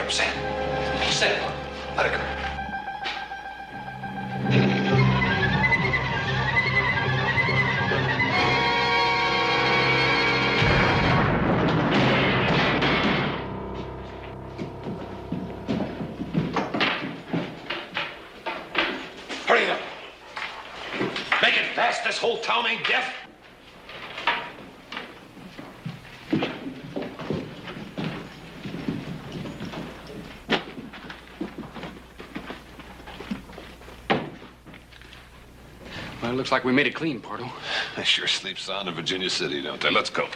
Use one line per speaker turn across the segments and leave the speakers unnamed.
up, Sam. Sam, let it go. Hurry up. Make it fast. This whole town ain't deaf.
Well, it looks like we made it clean, Pardo.
They sure sleep sound in Virginia City, don't they? Let's go.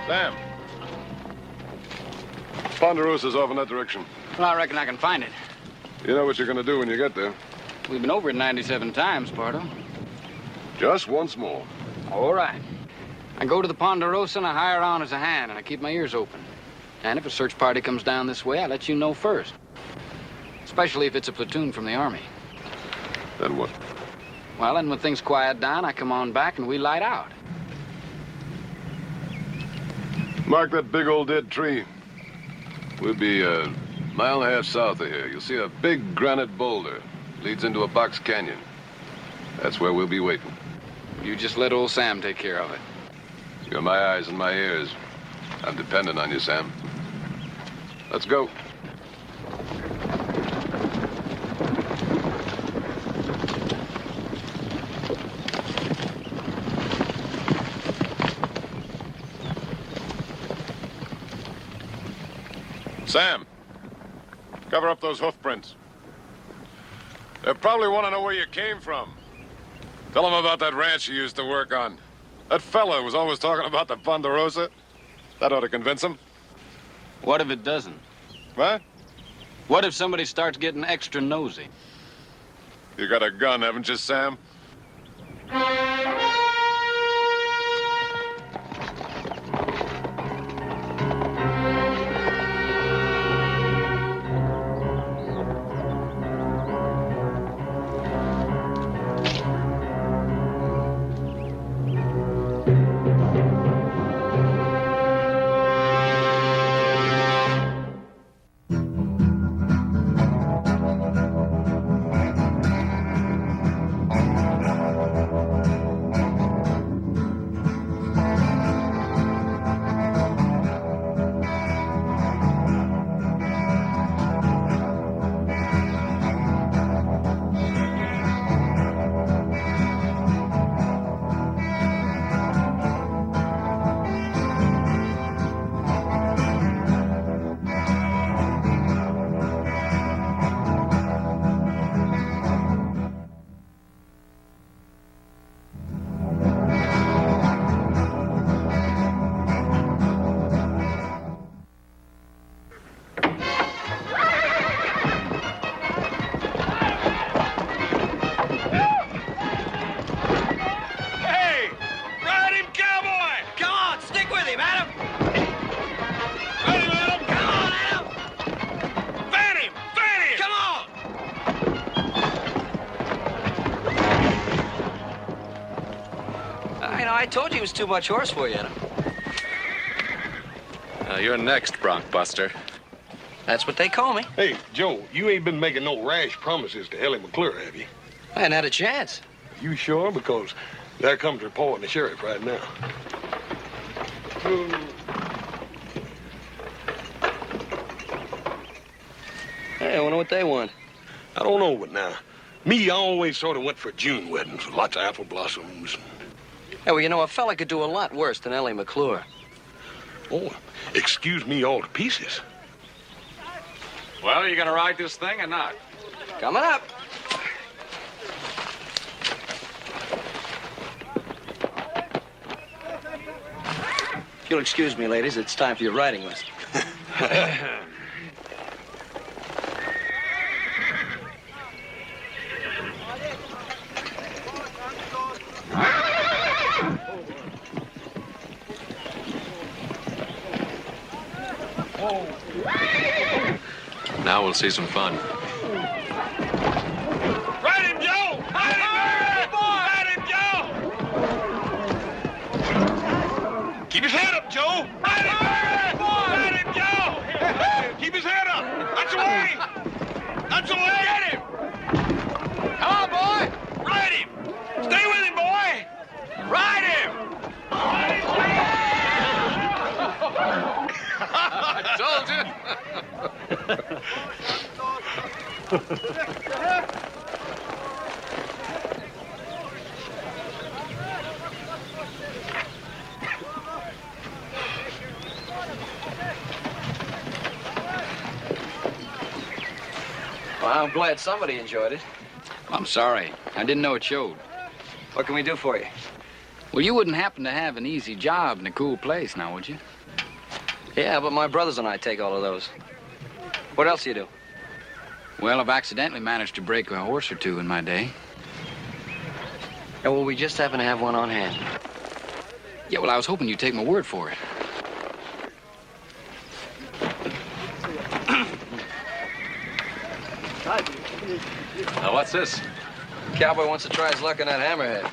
Sam. Ponderosa's off in that direction.
Well, I reckon I can find it.
You know what you're gonna do when you get there.
We've been over it 97 times, Pardo.
Just once more.
All right. I go to the Ponderosa and I hire on as a hand, and I keep my ears open. And if a search party comes down this way, I let you know first. Especially if it's a platoon from the Army.
Then what?
Well, then when things quiet down, I come on back and we light out.
Mark that big old dead tree. We'll be a mile and a half south of here. You'll see a big granite boulder. Leads into a box canyon. That's where we'll be waiting.
You just let old Sam take care of it.
You're my eyes and my ears. I'm dependent on you, Sam. Let's go. Sam, cover up those hoof prints. They probably want to know where you came from. Tell them about that ranch you used to work on. That fella was always talking about the Ponderosa. That ought to convince them.
What if it doesn't?
What?
What if somebody starts getting extra nosy?
You got a gun, haven't you, Sam?
I told you he was too much horse for you, Adam.
You're next, bronc-buster.
That's what they call me.
Hey, Joe, you ain't been making no rash promises to Ellie McClure, have you?
I hadn't had a chance.
You sure? Because there comes reporting the sheriff right now.
Hey, I wonder what they want.
I don't know, but now, me, I always sort of went for June weddings with lots of apple blossoms.
Hey, well, you know, a fella could do a lot worse than Ellie McClure.
Oh, excuse me all to pieces.
Well, you gonna ride this thing or not?
Coming up. If you'll excuse me, ladies, it's time for your riding lesson.
Now we'll see some fun.
Ride him, Joe! Ride him, Ride him, Joe! Keep his head up, Joe! Ride him, Ride him, Joe! Keep his head up! That's the way! That's the way! Get him! Come on, boy! Ride him! Stay with him, boy! Ride him!
I told you.
Well, I'm glad somebody enjoyed it.
I'm sorry. I didn't know it showed.
What can we do for you?
Well, you wouldn't happen to have an easy job in a cool place now, would you?
Yeah, but my brothers and I take all of those. What else do you do?
Well, I've accidentally managed to break a horse or two in my day.
Oh, well, we just happen to have one on hand.
Yeah, well, I was hoping you'd take my word for it.
Now, what's this?
Cowboy wants to try his luck on that hammerhead.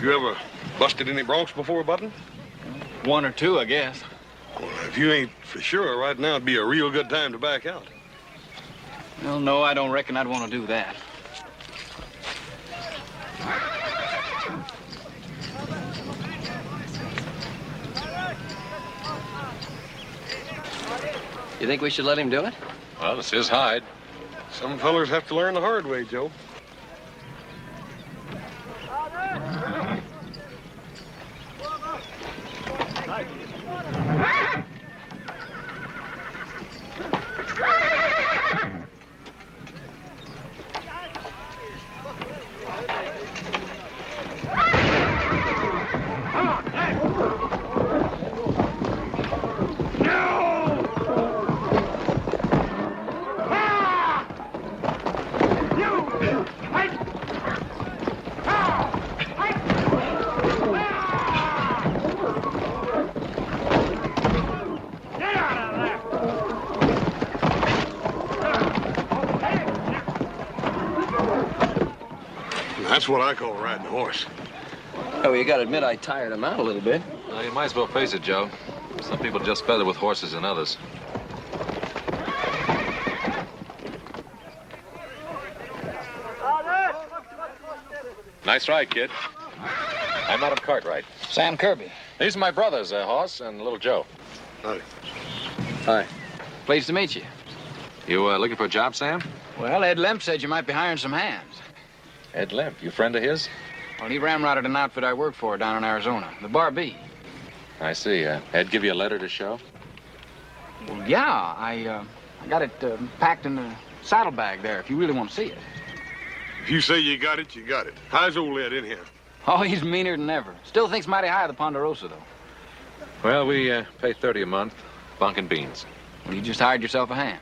You ever busted any broncs before, Button?
One or two, I guess.
Well, if you ain't for sure, right now it'd be a real good time to back out.
Well, no, I don't reckon I'd want to do that.
You think we should let him do it?
Well, it's his hide.
Some fellers have to learn the hard way, Joe. That's what I call riding a horse.
Oh, you gotta admit I tired him out a little bit.
Well, you might as well face it, Joe. Some people just better with horses than others. Nice ride, kid. I'm Adam Cartwright.
Sam Kirby.
These are my brothers, Hoss and Little Joe.
Howdy.
Hi.
Pleased to meet you.
You looking for a job, Sam?
Well, Ed Lemp said you might be hiring some hands.
Ed Lemp, you friend of his?
Well, he ramrodded an outfit I work for down in Arizona, the Bar B.
I see. Ed give you a letter to show?
Well, yeah, I got it packed in the saddlebag there, if you really want to see it.
If you say you got it, you got it. How's old Ed in here?
Oh, he's meaner than ever. Still thinks mighty high of the Ponderosa, though.
Well, we pay $30 a month, bunk and beans.
Well, you just hired yourself a hand.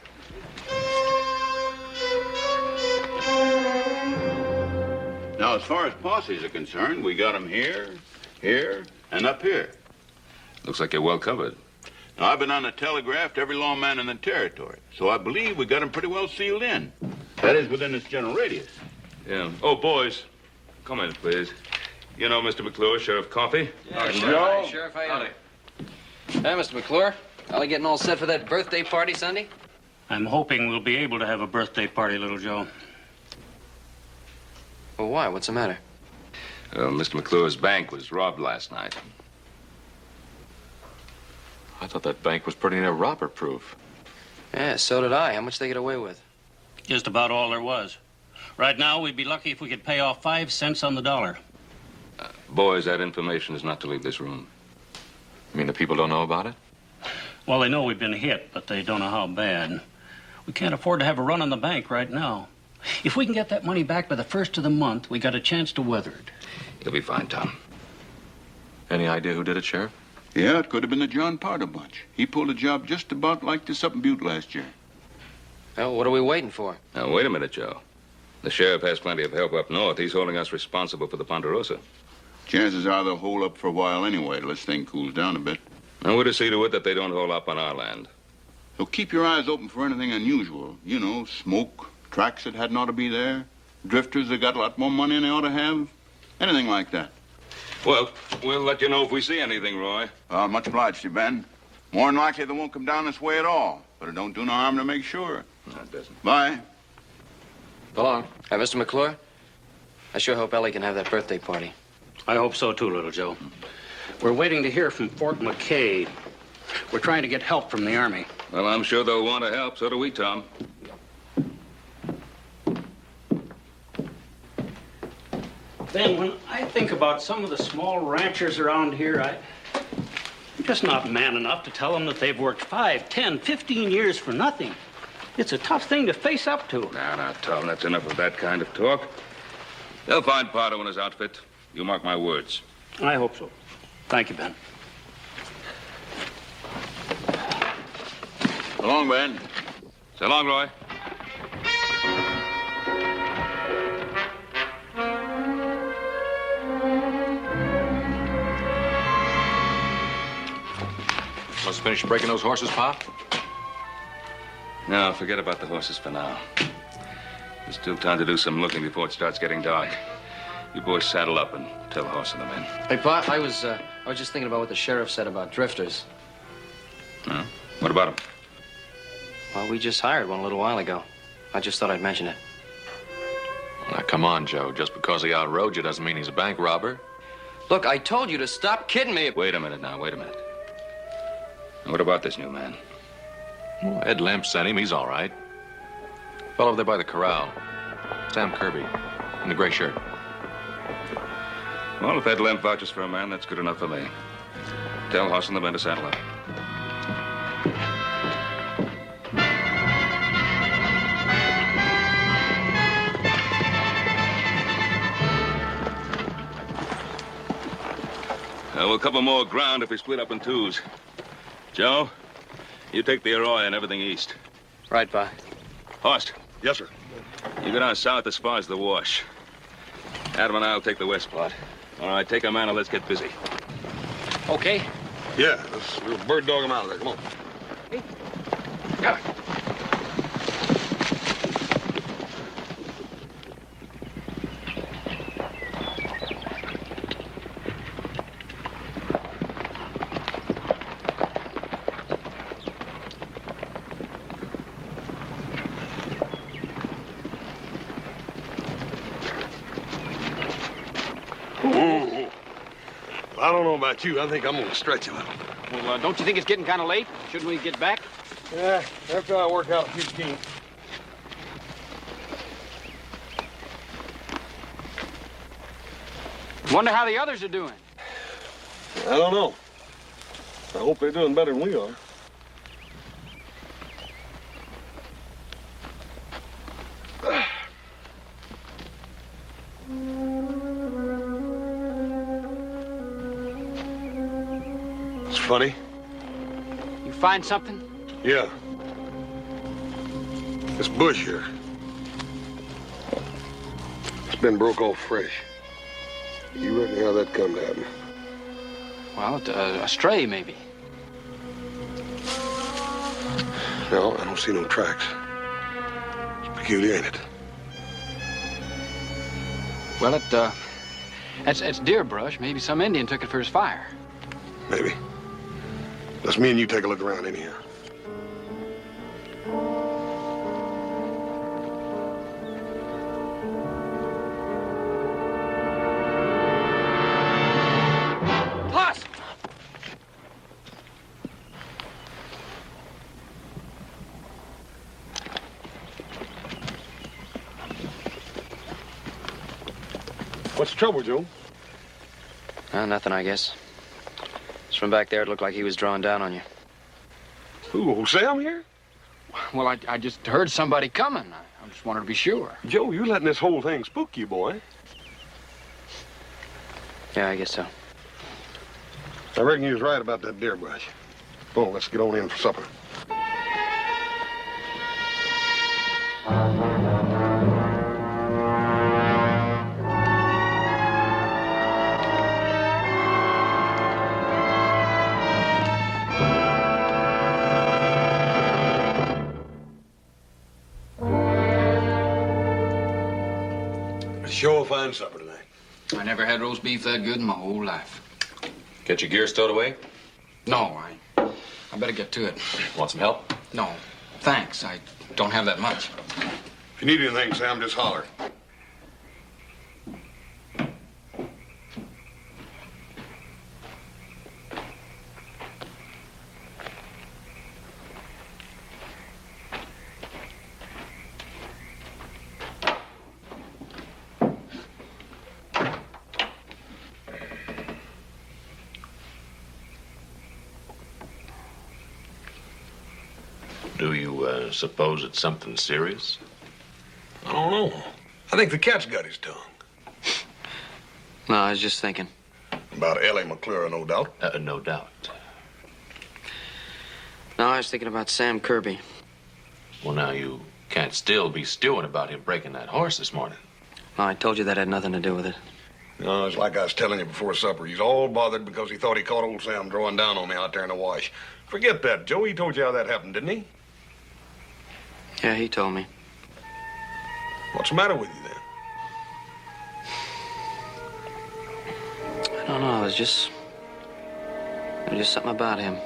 Now, as far as posses are concerned, we got them here, here, and up here.
Looks like you're well covered.
Now, I've been on the telegraph to every lawman in the territory, so I believe we got them pretty well sealed in. That is, within this general radius.
Yeah. Oh, boys, come in, please. You know Mr. McClure, Sheriff Coffee?
Yeah, Sheriff. Sheriff, how you doing? Hey, Mr. McClure. Are getting all set for that birthday party Sunday?
I'm hoping we'll be able to have a birthday party, Little Joe.
Well, why? What's the matter?
Mr. McClure's bank was robbed last night.
I thought that bank was pretty near robber-proof.
Yeah, so did I. How much they get away with?
Just about all there was. Right now, we'd be lucky if we could pay off 5 cents on the dollar.
Boys, that information is not to leave this room.
You mean the people don't know about it?
Well, they know we've been hit, but they don't know how bad. We can't afford to have a run on the bank right now. If we can get that money back by the first of the month, we got a chance to weather it.
You'll be fine, Tom.
Any idea who did it, Sheriff?
Yeah, it could have been the John Parter bunch. He pulled a job just about like this up in Butte last year.
Well, what are we waiting for?
Now, wait a minute, Joe. The sheriff has plenty of help up north. He's holding us responsible for the Ponderosa.
Chances are they'll hold up for a while anyway till this thing cools down a bit.
And we're to see to it that they don't haul up on our land.
So keep your eyes open for anything unusual. You know, smoke, tracks that hadn't ought to be there, drifters that got a lot more money than they ought to have, anything like that.
Well, we'll let you know if we see anything, Roy.
Much obliged to you, Ben. More than likely they won't come down this way at all, but it don't do no harm to make sure.
No, it doesn't.
Bye.
So long. Hey, Mr. McClure, I sure hope Ellie can have that birthday party.
I hope so, too, little Joe. We're waiting to hear from Fort McKay. We're trying to get help from the Army.
Well, I'm sure they'll want to help. So do we, Tom.
Ben, when I think about some of the small ranchers around here, I'm just not man enough to tell them that they've worked 5, 10, 15 years for nothing. It's a tough thing to face up to.
Now, Tom, that's enough of that kind of talk. They'll find Pardo and his outfit. You mark my words.
I hope so. Thank you, Ben.
So long, Ben.
So long, Roy.
Must finish breaking those horses, Pa?
No, forget about the horses for now. There's still time to do some looking before it starts getting dark. You boys saddle up and tell Hoss and the men.
Hey, Pa, I was just thinking about what the sheriff said about drifters.
Huh? What about them?
Well, we just hired one a little while ago. I just thought I'd mention it.
Now, come on, Joe. Just because he outrode you doesn't mean he's a bank robber.
Look, I told you to stop kidding me.
Wait a minute now, wait a minute. Now, what about this new man?
Well, Ed Lemp sent him. He's all right. Fell over there by the corral. Sam Kirby, in the gray shirt.
Well, if Ed Lemp vouches for a man, that's good enough for me. Tell Hoss and the men to saddle up. We'll cover more ground if we split up in twos. Joe, you take the Arroyo and everything east.
Right, Pa.
Horst.
Yes, sir.
You go down south as far as the wash. Adam and I'll take the west plot. All right, take a man and let's get busy.
Okay.
Yeah, we'll bird dog him out of there. Come on.
Yeah.
I don't know about you. I think I'm going to stretch a little.
Well, don't you think it's getting kind of late? Shouldn't we get back?
Yeah, after I work out 15.
Wonder how the others are doing.
I don't know. I hope they're doing better than we are. It's funny.
You find something?
Yeah. This bush here. It's been broke off fresh. You reckon how that come to happen?
Well, a stray, maybe.
No, I don't see no tracks. It's peculiar, ain't it?
Well, it's deer brush. Maybe some Indian took it for his fire.
Maybe. Let's me and you take a look around anyhow.
Plus!
What's the trouble, Joe?
Nothing, I guess. Just from back there, it looked like he was drawing down on you.
Who, Sam here?
Well, I just heard somebody coming. I just wanted to be sure.
Joe, you letting this whole thing spook you, boy.
Yeah, I guess so.
I reckon you was right about that deer brush. Come on, let's get on in for supper. real fine supper tonight.
I never had roast beef that good in my whole life.
Get your gear stowed away?
No, I better get to it.
Want some help?
No, thanks. I don't have that much.
If you need anything, Sam, just holler.
Do you suppose it's something serious?
I don't know. I think the cat's got his tongue.
No, I was just thinking.
About Ellie McClure, no doubt.
No doubt.
No, I was thinking about Sam Kirby.
Well, now you can't still be stewing about him breaking that horse this morning.
No, I told you that had nothing to do with it.
No, it's like I was telling you before supper. He's all bothered because he thought he caught old Sam drawing down on me out there in the wash. Forget that, Joe. He told you how that happened, didn't he?
Yeah, he told me.
What's the matter with you, then?
I don't know. There's just something about him.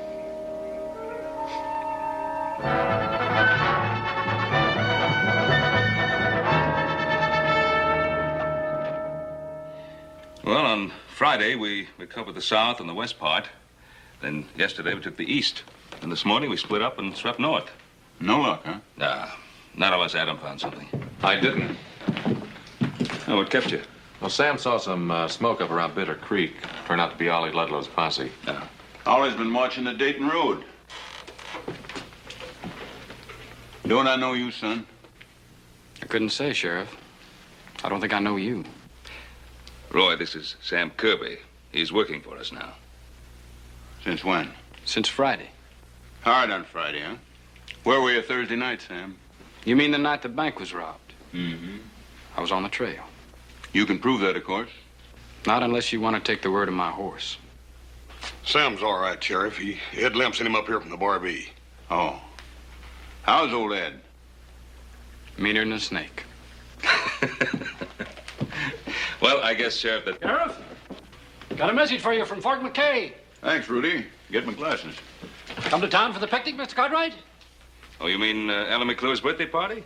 Well, on Friday, we covered the south and the west part. Then yesterday, we took the east. And this morning, we split up and swept north.
No luck, huh?
Nah, not unless Adam found something.
I didn't.
Oh, what kept you?
Well, Sam saw some smoke up around Bitter Creek. Turned out to be Ollie Ludlow's posse.
Ollie's been watching the Dayton Road. Don't I know you, son?
I couldn't say, Sheriff. I don't think I know you.
Roy, this is Sam Kirby. He's working for us now.
Since when?
Since Friday.
Hard on Friday, huh? Where were you Thursday night, Sam?
You mean the night the bank was robbed?
Mm-hmm.
I was on the trail.
You can prove that, of course.
Not unless you want to take the word of my horse.
Sam's all right, Sheriff. Ed Lemp sent him up here from the Bar B.
Oh. How's old Ed?
Meaner than a snake.
Well, I guess, Sheriff, that...
Sheriff, got a message for you from Fort McKay.
Thanks, Rudy. Get my glasses.
Come to town for the picnic, Mr. Cartwright?
Oh, you mean Ellen McClure's birthday party?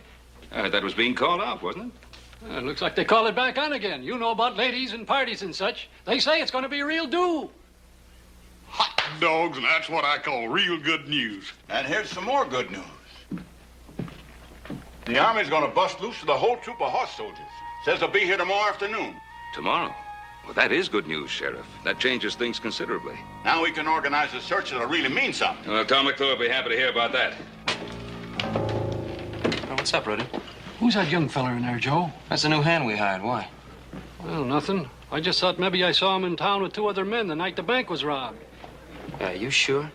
I heard that was being called off, wasn't it?
It looks like they call it back on again. You know about ladies and parties and such. They say it's going to be a real do.
Hot dogs, and that's what I call real good news.
And here's some more good news. The Army's gonna bust loose with a whole troop of horse soldiers. Says they'll be here tomorrow afternoon.
Tomorrow? Well, that is good news, Sheriff. That changes things considerably.
Now we can organize a search that'll really mean something.
Well, Tom McClure will be happy to hear about that.
Oh, what's up, Rudy?
Who's that young feller in there, Joe?
That's the new hand we hired. Why?
Well, nothing. I just thought maybe I saw him in town with 2 other men the night the bank was robbed.
You sure?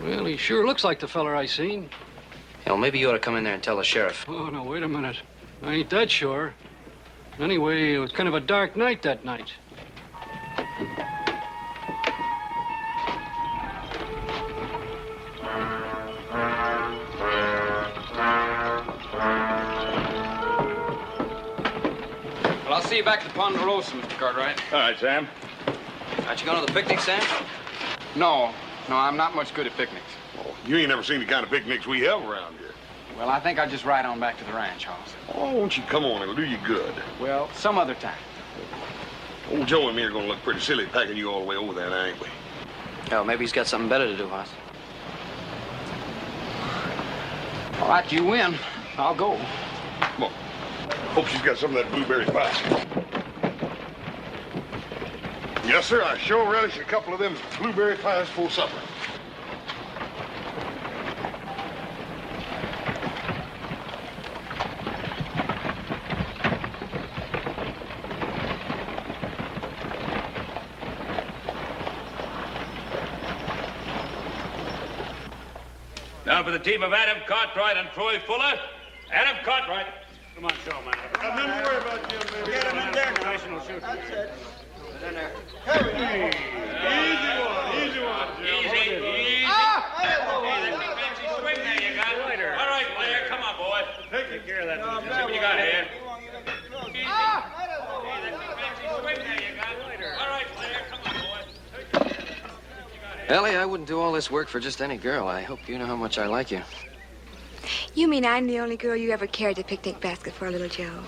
Well, he sure looks like the feller I seen.
Hell, maybe you ought to come in there and tell the sheriff.
Oh, no, wait a minute. I ain't that sure. Anyway, it was kind of a dark night that night.
Well, I'll see you back at the Ponderosa, Mr. Cartwright.
All right, Sam.
Aren't you going to the picnic, Sam?
No, I'm not much good at picnics.
Oh, you ain't never seen the kind of picnics we have around here.
Well, I think I'll just ride on back to the ranch house.
Oh, won't you come on? It'll do you good.
Well, some other time.
Old Joe and me are gonna look pretty silly packing you all the way over there, now, ain't we?
Oh, maybe he's got something better to do, Hoss.
All right, you win. I'll go.
Well, hope she's got some of that blueberry pie. Yes, sir. I sure relish a couple of them blueberry pies for supper.
Now for the team of Adam Cartwright and Troy Fuller. Adam Cartwright.
Come on, show, man.
Nothing to worry about, Jim, baby.
Get him in there now. That's it.
Easy one, Jim.
Easy. Fancy swing there you got. All right, player. Come on, boy.
Take
care of that. See what you got here.
Ellie, I wouldn't do all this work for just any girl. I hope you know how much I like you.
You mean I'm the only girl you ever carried a picnic basket for, little Joe?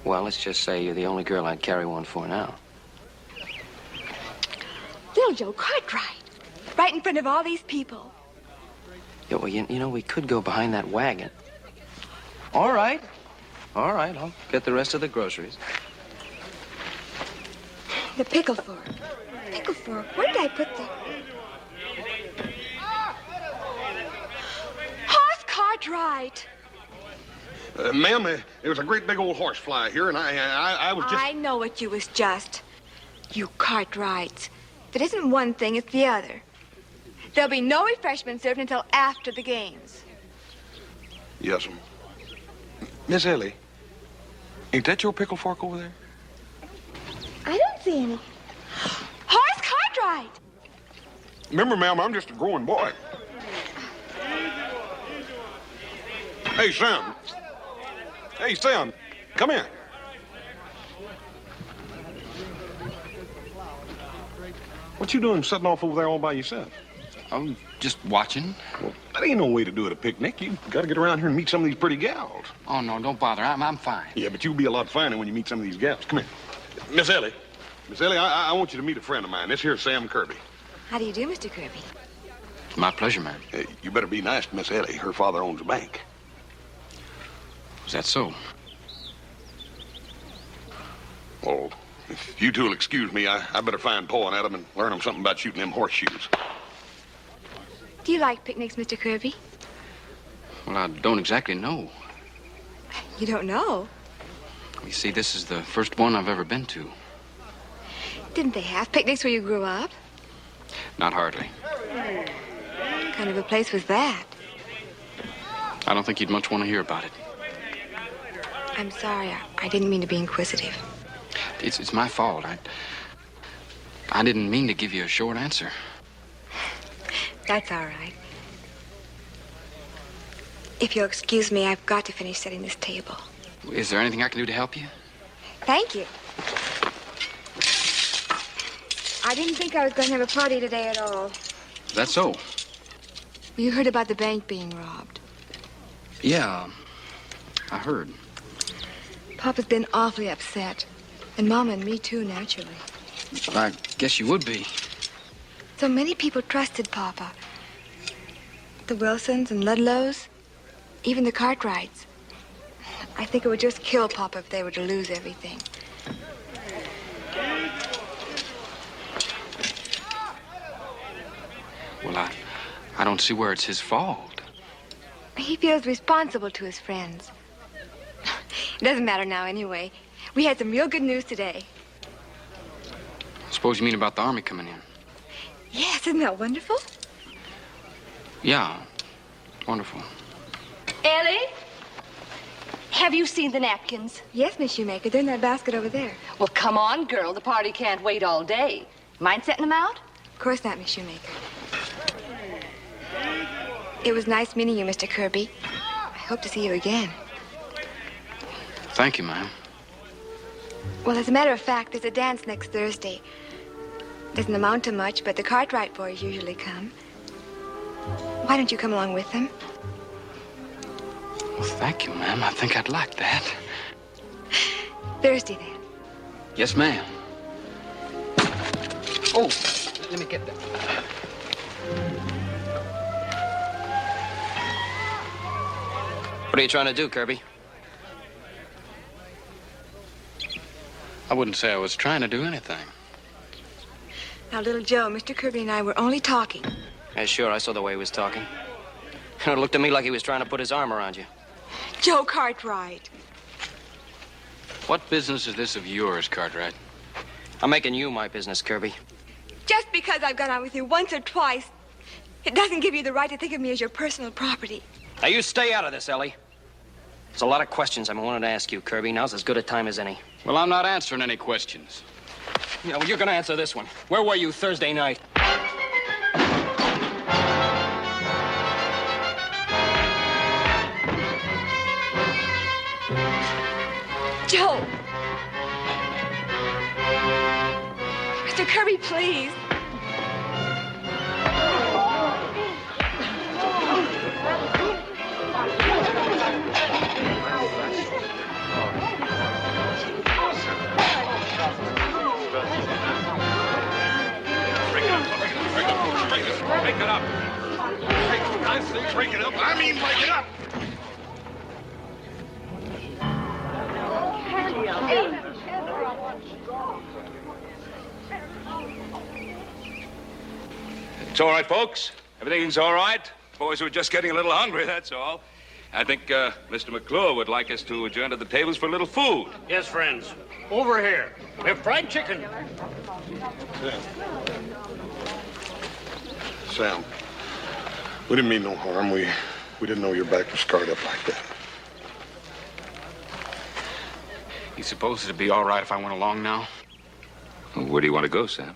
Well, let's just say you're the only girl I'd carry one for now.
Little Joe Cartwright. Right in front of all these people.
Yeah, well, you know, we could go behind that wagon. All right. All right, I'll get the rest of the groceries.
The pickle fork. Pickle fork. Where did I put the... Horse Cartwright.
Ma'am, there was a great big old horse fly here, and I was just...
I know what you was just. You Cartwrights. If it isn't one thing, it's the other. There'll be no refreshment served until after the games.
Yes, ma'am. Miss Ellie, ain't that your pickle fork over there?
I don't see any. Horse Cartwright!
Remember, ma'am, I'm just a growing boy. Hey, Sam. Hey, Sam, come here. What you doing sitting off over there all by yourself?
I'm just watching.
Well, that ain't no way to do it at a picnic. You gotta get around here and meet some of these pretty gals.
Oh, no, don't bother. I'm fine.
Yeah, but you'll be a lot finer when you meet some of these gals. Come here. Miss Ellie. Miss Ellie, I want you to meet a friend of mine. This here's Sam Kirby.
How do you do, Mr. Kirby?
My pleasure, ma'am.
Hey, you better be nice to Miss Ellie. Her father owns a bank.
Is that so?
Oh, if you two'll excuse me, I better find Paul and Adam and learn them something about shooting them horseshoes.
Do you like picnics, Mr. Kirby?
Well, I don't exactly know.
You don't know?
You see, this is the first one I've ever been to.
Didn't they have picnics where you grew up?
Not hardly.
What kind of a place was that?
I don't think you'd much want to hear about it.
I'm sorry. I didn't mean to be inquisitive.
It's my fault. I didn't mean to give you a short answer.
That's all right. If you'll excuse me, I've got to finish setting this table.
Is there anything I can do to help you?
Thank you. I didn't think I was going to have a party today at all.
Is that so?
You heard about the bank being robbed.
Yeah, I heard.
Papa's been awfully upset. And Mama and me, too, naturally.
I guess you would be.
So many people trusted Papa. The Wilsons and Ludlows, even the Cartwrights. I think it would just kill Papa if they were to lose everything.
Well, I don't see where it's his fault.
He feels responsible to his friends. It doesn't matter now anyway. We had some real good news today.
Suppose you mean about the Army coming in?
Yes, isn't that wonderful?
Yeah, wonderful.
Ellie? Have you seen the napkins?
Yes, Miss Shoemaker. They're in that basket over there.
Well, come on, girl. The party can't wait all day. Mind setting them out?
Of course not, Miss Shoemaker. It was nice meeting you, Mr. Kirby. I hope to see you again.
Thank you, ma'am.
Well, as a matter of fact, there's a dance next Thursday. Doesn't amount to much, but the Cartwright boys usually come. Why don't you come along with them?
Well, thank you, ma'am. I think I'd like that.
Thursday, then.
Yes, ma'am. Oh, let me get that.
What are you trying to do, Kirby?
I wouldn't say I was trying to do anything.
Now, little Joe, Mr. Kirby and I were only talking.
Yeah, sure, I saw the way he was talking. It looked to me like he was trying to put his arm around you.
Joe Cartwright.
What business is this of yours, Cartwright?
I'm making you my business, Kirby.
Just because I've gone out with you once or twice, it doesn't give you the right to think of me as your personal property.
Now, you stay out of this, Ellie. There's a lot of questions I've been wanting to ask you, Kirby. Now's as good a time as any.
Well, I'm not answering any questions.
Yeah, well, you're going to answer this one. Where were you Thursday night?
Joe! Mr. Kirby, please.
break it up. I say break it up. I mean break it up.
It's all right, folks. Everything's all right. Boys were just getting a little hungry, that's all. I think Mr. McClure would like us to adjourn to the tables for a little food.
Yes, friends. Over here. We have fried chicken.
Sam, we didn't mean no harm. We didn't know your back was scarred up like that.
You suppose it'd be all right if I went along now?
Well, where do you want to go, Sam?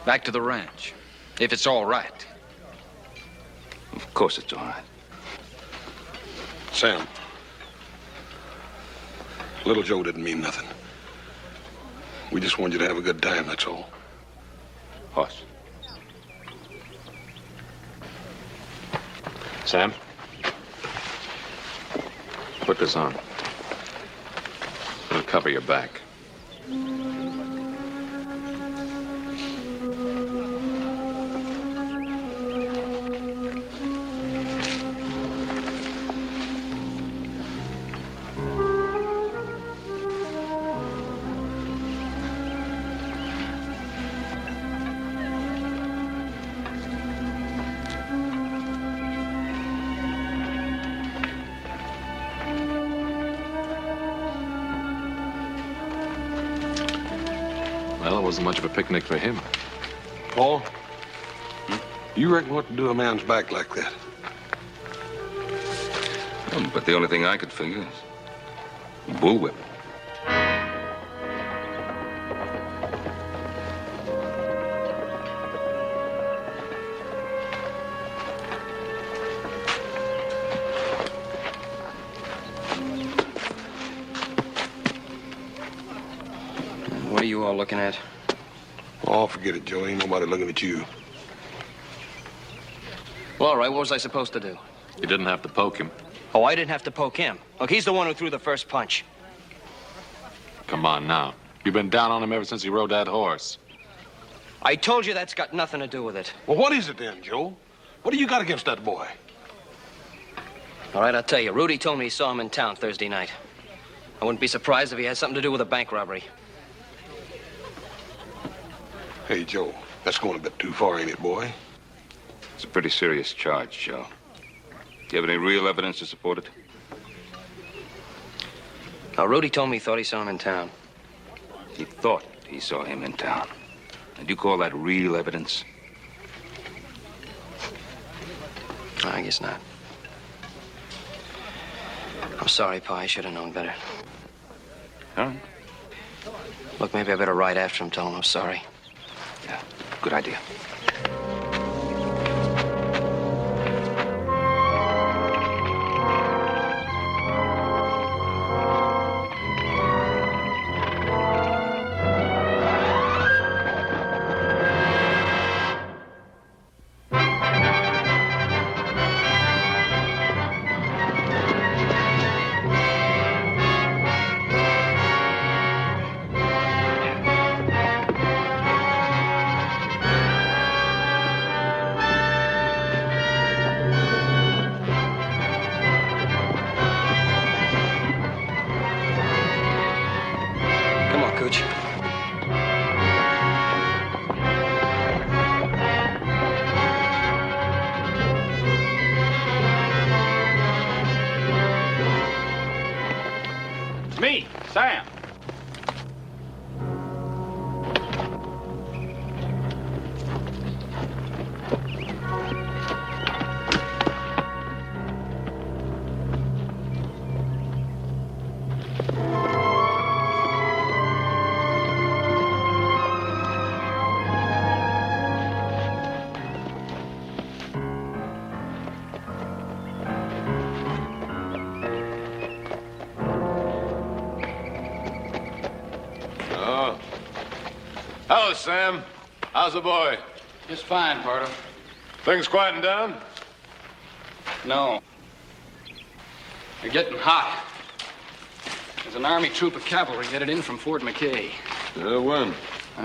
Back to the ranch. If it's all right.
Of course it's all right.
Sam, little Joe didn't mean nothing. We just wanted you to have a good time, that's all.
Hoss.
Sam? Put this on. It'll cover your back. Well, it wasn't much of a picnic for him.
Paul, you reckon what to do a man's back like that?
But the only thing I could figure is bullwhip.
What are you all looking at?
Oh, forget it, Joe. Ain't nobody looking at you.
Well, all right, what was I supposed to do?
You didn't have to poke him.
Oh, I didn't have to poke him. Look, he's the one who threw the first punch.
Come on now. You've been down on him ever since he rode that horse.
I told you that's got nothing to do with it.
Well, what is it then, Joe? What do you got against that boy?
All right, I'll tell you. Rudy told me he saw him in town Thursday night. I wouldn't be surprised if he had something to do with a bank robbery.
Hey, Joe, that's going a bit too far, ain't it, boy?
It's a pretty serious charge, Joe. Do you have any real evidence to support it?
Now, Rudy told me he thought he saw him in town.
He thought he saw him in town. And you call that real evidence?
I guess not. I'm sorry, Pa. I should have known better.
All right.
Look, maybe I better ride after him, tell him I'm sorry.
Yeah, good idea.
Me, Sam.
Hello, Sam. How's the boy?
Just fine, Pardo.
Things quieting down?
No. They're getting hot. There's an Army troop of cavalry headed in from Fort McKay.
When?
Well,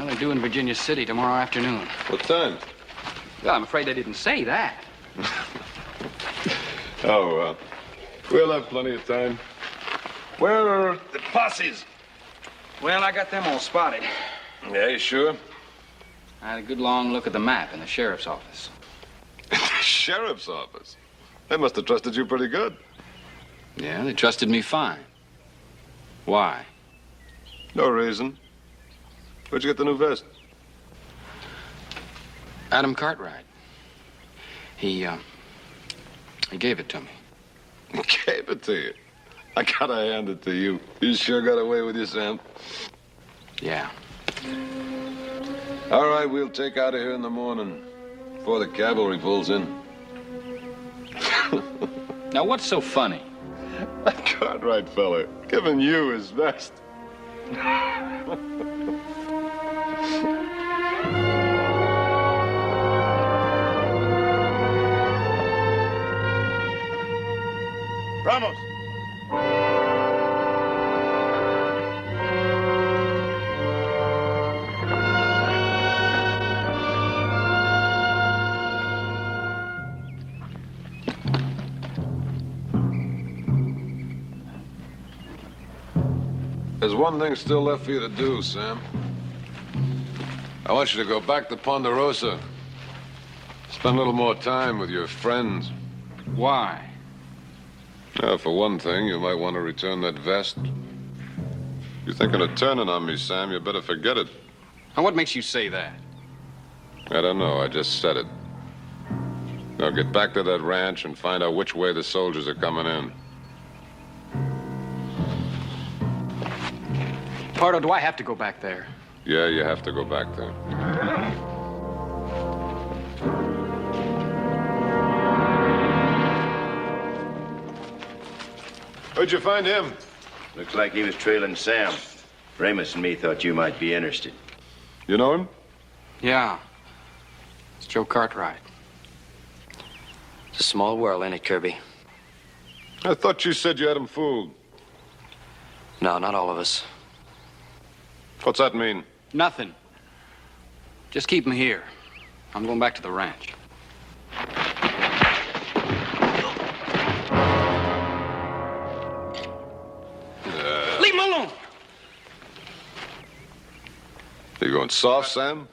they're due in Virginia City tomorrow afternoon.
What time?
Well, I'm afraid I didn't say that.
Oh, well. We'll have plenty of time. Where are the posses?
Well, I got them all spotted.
Yeah, you sure?
I had a good long look at the map in the sheriff's office.
The sheriff's office? They must have trusted you pretty good.
Yeah, they trusted me fine. Why?
No reason. Where'd you get the new vest?
Adam Cartwright. He gave it to me.
Gave it to you? I gotta hand it to you. You sure got away with you, Sam.
Yeah.
All right, we'll take out of here in the morning before the cavalry pulls in.
Now, what's so funny?
That Cartwright fella giving you his vest.
Ramos.
There's one thing still left for you to do, Sam. I want you to go back to Ponderosa. Spend a little more time with your friends.
Why?
For one thing, you might want to return that vest. You're thinking of turning on me, Sam. You better forget it.
Now, what makes you say that?
I don't know. I just said it. Now get back to that ranch and find out which way the soldiers are coming in.
Pardo, do I have to go back there?
Yeah, you have to go back there. Where'd you find him?
Looks like he was trailing Sam. Ramos and me thought you might be interested.
You know him?
Yeah. It's Joe Cartwright.
It's a small world, ain't it, Kirby?
I thought you said you had him fooled.
No, not all of us.
What's that mean?
Nothing. Just keep him here. I'm going back to the ranch. Leave him alone!
You going soft, Sam?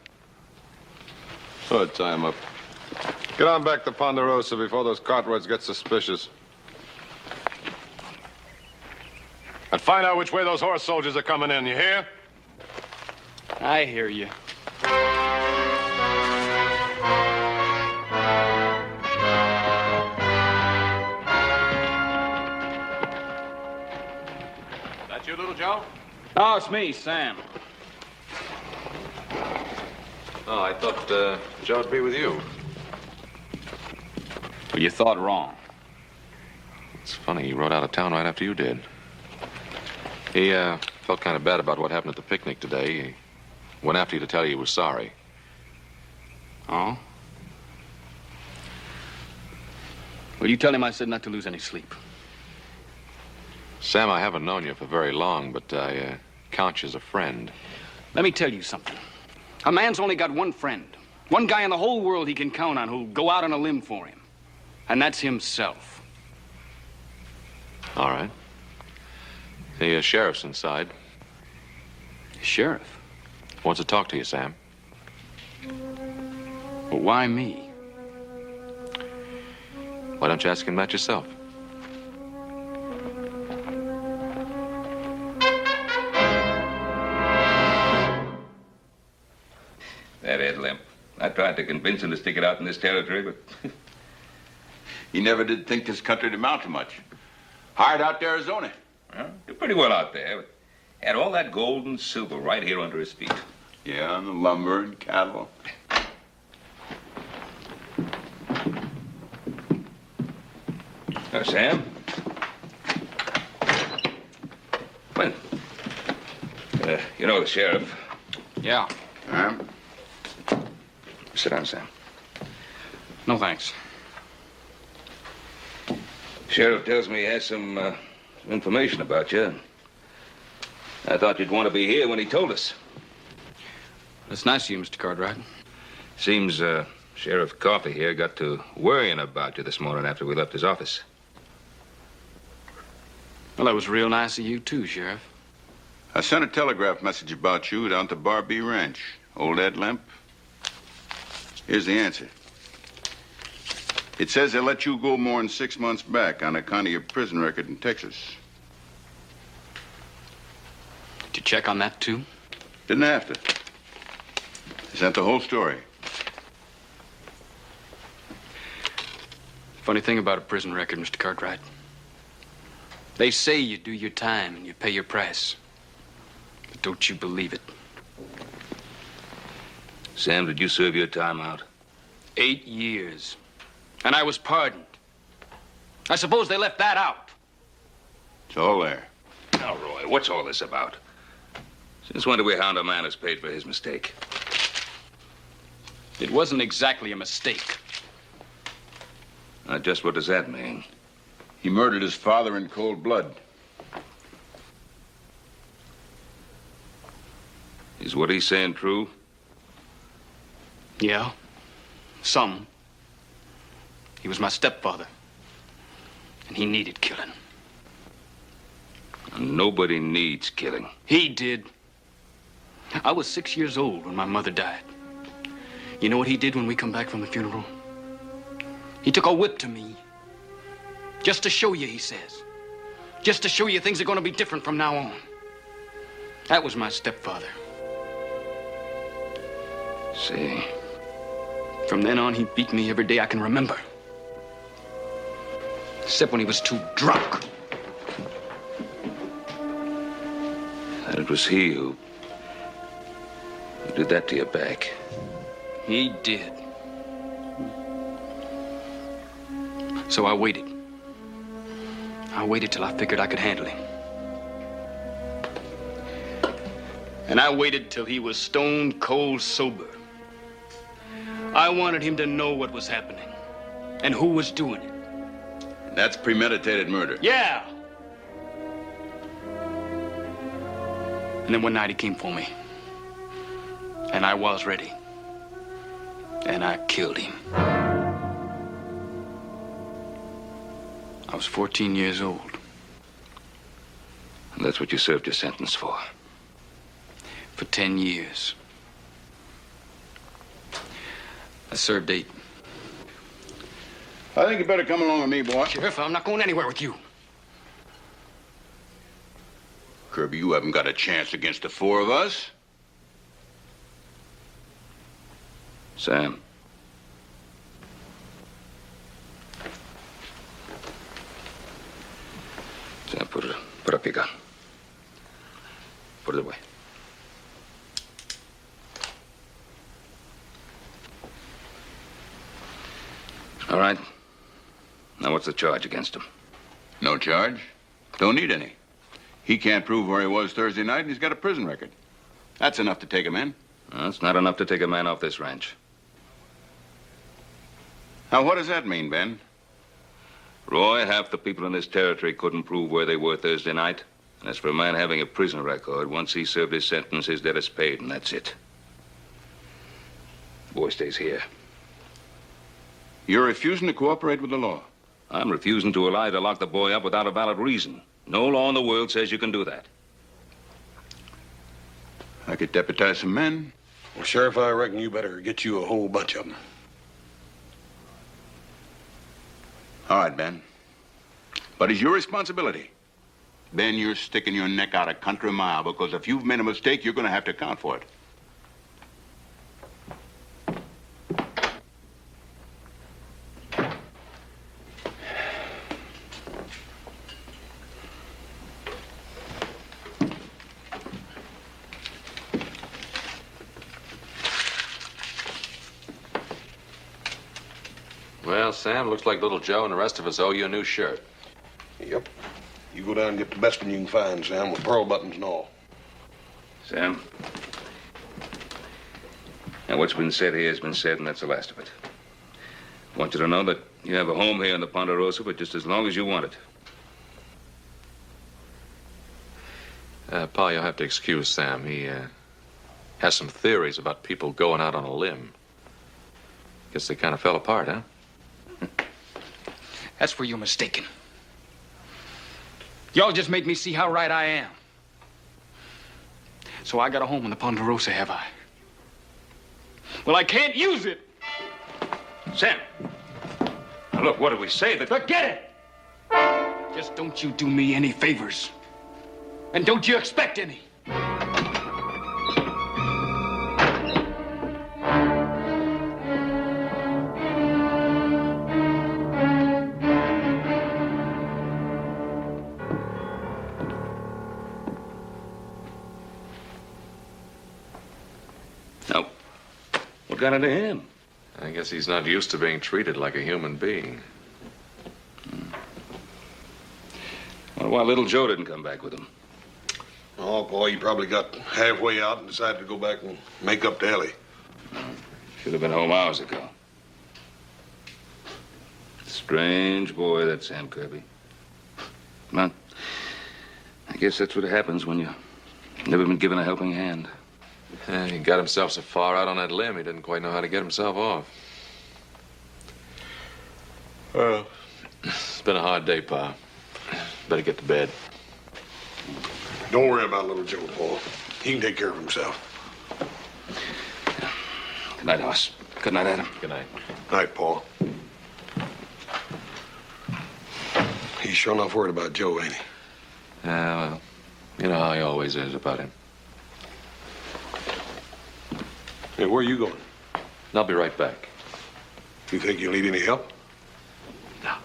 Oh, tie him up. Get on back to Ponderosa before those Cartwrights get suspicious. And find out which way those horse soldiers are coming in, you hear?
I hear you.
That you, little Joe?
Oh, it's me, Sam.
Oh, I thought Joe'd be with you.
Well, you thought wrong.
It's funny, he rode out of town right after you did. He felt kind of bad about what happened at the picnic today. He went after you to tell you he was sorry.
Oh? Well, you tell him I said not to lose any sleep.
Sam, I haven't known you for very long, but I count you as a friend.
Let me tell you something. A man's only got one friend. One guy in the whole world he can count on who'll go out on a limb for him. And that's himself.
All right. The sheriff's inside.
Sheriff?
Wants to talk to you, Sam.
Well, why me?
Why don't you ask him that yourself?
That Ed Limp. I tried to convince him to stick it out in this territory, but
He never did think this country would amount to much. Hired out to Arizona.
well, did pretty well out there. But had all that gold and silver right here under his feet.
Yeah, and the lumber and cattle.
Now, Sam. Well, you know the sheriff.
Yeah.
Sit down, Sam.
No, thanks.
Sheriff tells me he has some information about you. I thought you'd want to be here when he told us.
That's nice of you, Mr. Cartwright.
Seems Sheriff Coffey here got to worrying about you this morning after we left his office.
Well, that was real nice of you, too, Sheriff.
I sent a telegraph message about you down to Barbie Ranch. Old Ed Lemp. Here's the answer. It says they let you go more than 6 months back on account of your prison record in Texas.
Did you check on that, too?
Didn't have to. They sent the whole story.
Funny thing about a prison record, Mr. Cartwright. They say you do your time and you pay your price. But don't you believe it.
Sam, did you serve your time out?
8 years. And I was pardoned. I suppose they left that out.
It's all there.
Now, Roy, what's all this about? Since when do we hound a man who's paid for his mistake?
It wasn't exactly a mistake.
Now, just what does that mean?
He murdered his father in cold blood.
Is what he's saying true?
Yeah. Some. He was my stepfather. And he needed killing.
And nobody needs killing.
He did. I was 6 years old when my mother died. You know what he did when we come back from the funeral? He took a whip to me. Just to show you, he says. Just to show you things are going to be different from now on. That was my stepfather.
See.
From then on, he beat me every day I can remember. Except when he was too drunk.
And it was he who did that to your back.
He did. So I waited. I waited till I figured I could handle him. And I waited till he was stone cold sober. I wanted him to know what was happening and who was doing it.
That's premeditated murder.
Yeah. And then one night he came for me. And I was ready. And I killed him. I was 14 years old.
And that's what you served your sentence for?
For 10 years. I served 8.
I think you better come along with me, boy.
Sheriff, I'm not going anywhere with you.
Kirby, you haven't got a chance against the 4 of us.
Sam. Sam, put up your gun. Put it away. All right. Now, what's the charge against him?
No charge. Don't need any. He can't prove where he was Thursday night, and he's got a prison record. That's enough to take him in.
Well, it's not enough to take a man off this ranch.
Now, what does that mean, Ben?
Roy, half the people in this territory couldn't prove where they were Thursday night. And as for a man having a prison record, once he served his sentence, his debt is paid, and that's it. The boy stays here.
You're refusing to cooperate with the law.
I'm refusing to allow you to lock the boy up without a valid reason. No law in the world says you can do that.
I could deputize some men.
Well, Sheriff, I reckon you better get you a whole bunch of them.
All right, Ben. But it's your responsibility. Ben, you're sticking your neck out a country mile because if you've made a mistake, you're going to have to account for it.
Well, Sam, looks like little Joe and the rest of us owe you a new shirt.
Yep. You go down and get the best one you can find, Sam, with pearl buttons and all.
Sam? Now, what's been said here has been said, and that's the last of it. I want you to know that you have a home here in the Ponderosa for just as long as you want it.
Pa, you'll have to excuse Sam. He has some theories about people going out on a limb. Guess they kind of fell apart, huh?
That's where you're mistaken. Y'all just make me see how right I am. So I got a home in the Ponderosa, have I? Well, I can't use it.
Sam. Now, look, what did we say? That...
Forget it. Just don't you do me any favors. And don't you expect any.
No. What got into him?
I guess he's not used to being treated like a human being.
Wonder why little Joe didn't come back with him.
Oh, boy, he probably got halfway out and decided to go back and make up to Ellie.
Should have been home hours ago. Strange boy, that Sam Kirby. Well, I guess that's what happens when you've never been given a helping hand.
He got himself so far out on that limb, he didn't quite know how to get himself off. It's been a hard day, Pa. Better get to bed.
Don't worry about little Joe, Paul. He can take care of himself.
Good night, Hoss. Good night, Adam.
Good night.
Night, Paul. He's sure enough worried about Joe, ain't he?
Well, you know how he always is about him.
Hey, where are you going?
I'll be right back.
You think you'll need any help?
No.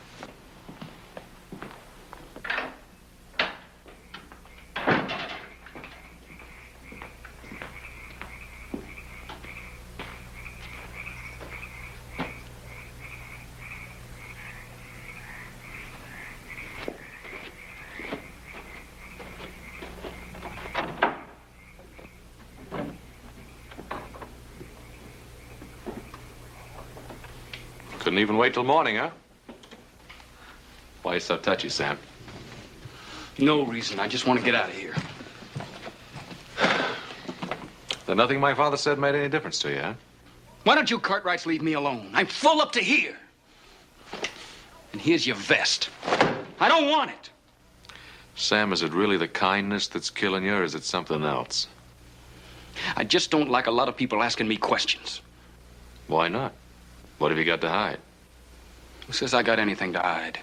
Couldn't even wait till morning, huh? Why are you so touchy, Sam?
No reason. I just want to get out of here.
Then nothing my father said made any difference to you, huh?
Why don't you Cartwrights leave me alone? I'm full up to here. And here's your vest. I don't want it.
Sam, is it really the kindness that's killing you, or is it something else?
I just don't like a lot of people asking me questions.
Why not? What have you got to hide?
Who says I got anything to hide?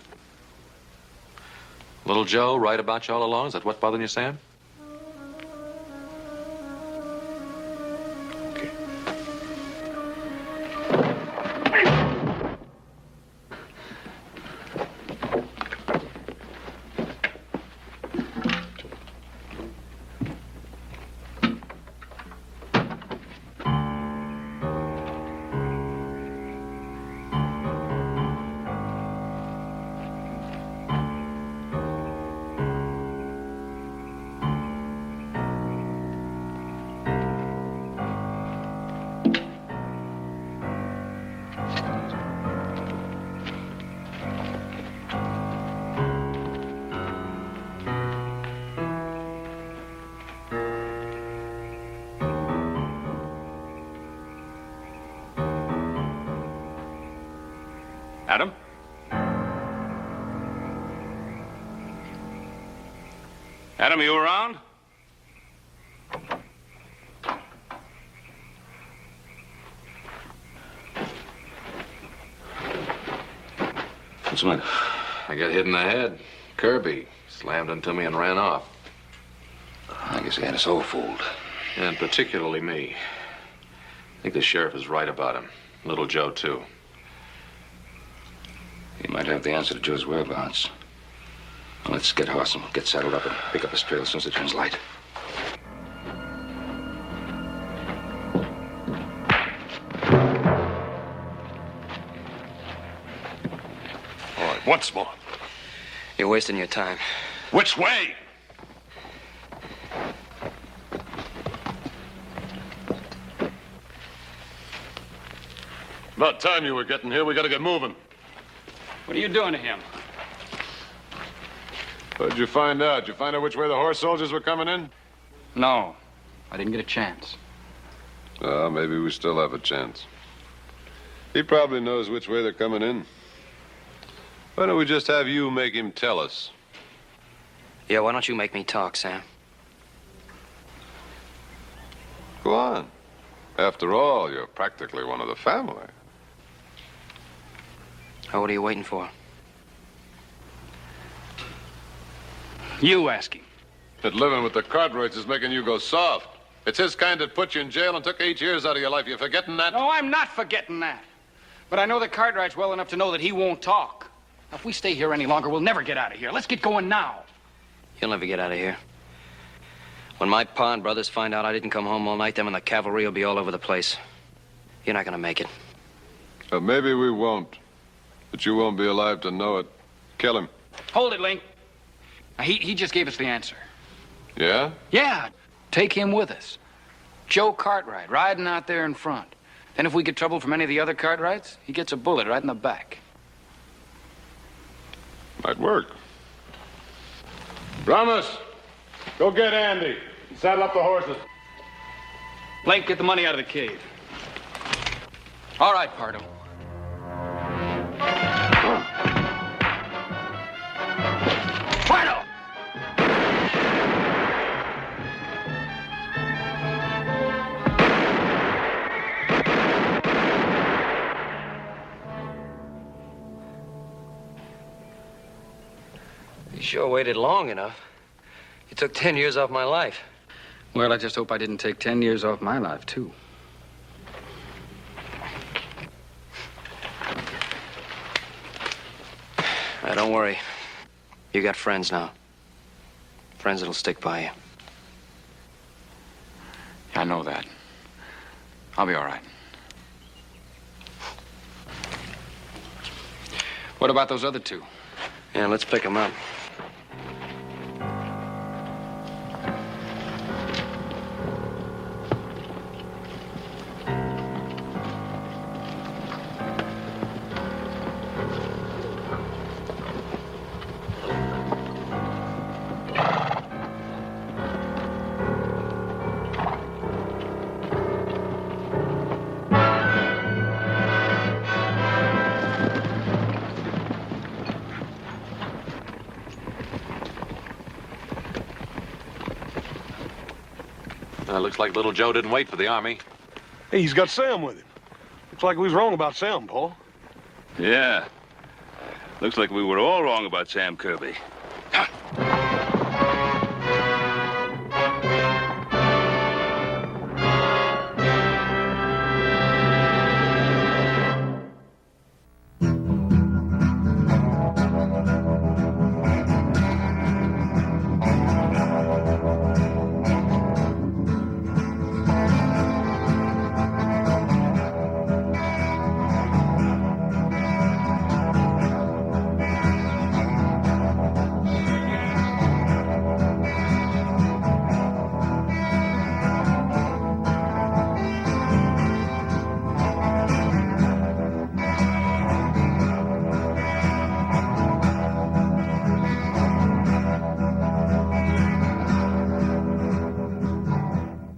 Little Joe right about you all along? Is that what's bothering you, Sam? Okay.
Adam? Adam, are you around? What's the matter?
I got hit in the head. Kirby slammed into me and ran off.
I guess he had us all fooled.
And particularly me. I think the sheriff is right about him. Little Joe, too.
He might have the answer to Joe's whereabouts. Well, let's get Hoss and get saddled up and pick up his trail as soon as it turns light.
All right, once more.
You're wasting your time.
Which way?
About time you were getting here. We gotta get moving.
What are you doing to him?
What'd you find out? Did you find out which way the horse soldiers were coming in?
No, I didn't get a chance.
Well, maybe we still have a chance. He probably knows which way they're coming in. Why don't we just have you make him tell us?
Yeah, why don't you make me talk, Sam?
Go on. After all, you're practically one of the family.
Oh, what are you waiting for?
You ask him.
That living with the Cartwrights is making you go soft. It's his kind that put you in jail and took 8 years out of your life. You forgetting that?
No, I'm not forgetting that. But I know the Cartwrights well enough to know that he won't talk. Now, if we stay here any longer, we'll never get out of here. Let's get going now.
You'll never get out of here. When my pa and brothers find out I didn't come home all night, them and the cavalry will be all over the place. You're not gonna make it.
Maybe we won't. But you won't be alive to know it. Kill him.
Hold it, Link. Now, he just gave us the answer.
Yeah?
Yeah, take him with us. Joe Cartwright, riding out there in front. Then if we get trouble from any of the other Cartwrights, he gets a bullet right in the back.
Might work. Ramos, go get Andy. Saddle up the horses.
Link, get the money out of the cave. All right, Pardo. Pardo!
You sure waited long enough. You took 10 years off my life.
Well, I just hope I didn't take 10 years off my life, too.
Don't worry. You got friends now. Friends that'll stick by you.
I know that. I'll be all right. What about those other two?
Yeah, let's pick them up.
Looks like little Joe didn't wait for the army.
Hey, he's got Sam with him. Looks like we was wrong about Sam, Paul.
Yeah. Looks like we were all wrong about Sam Kirby.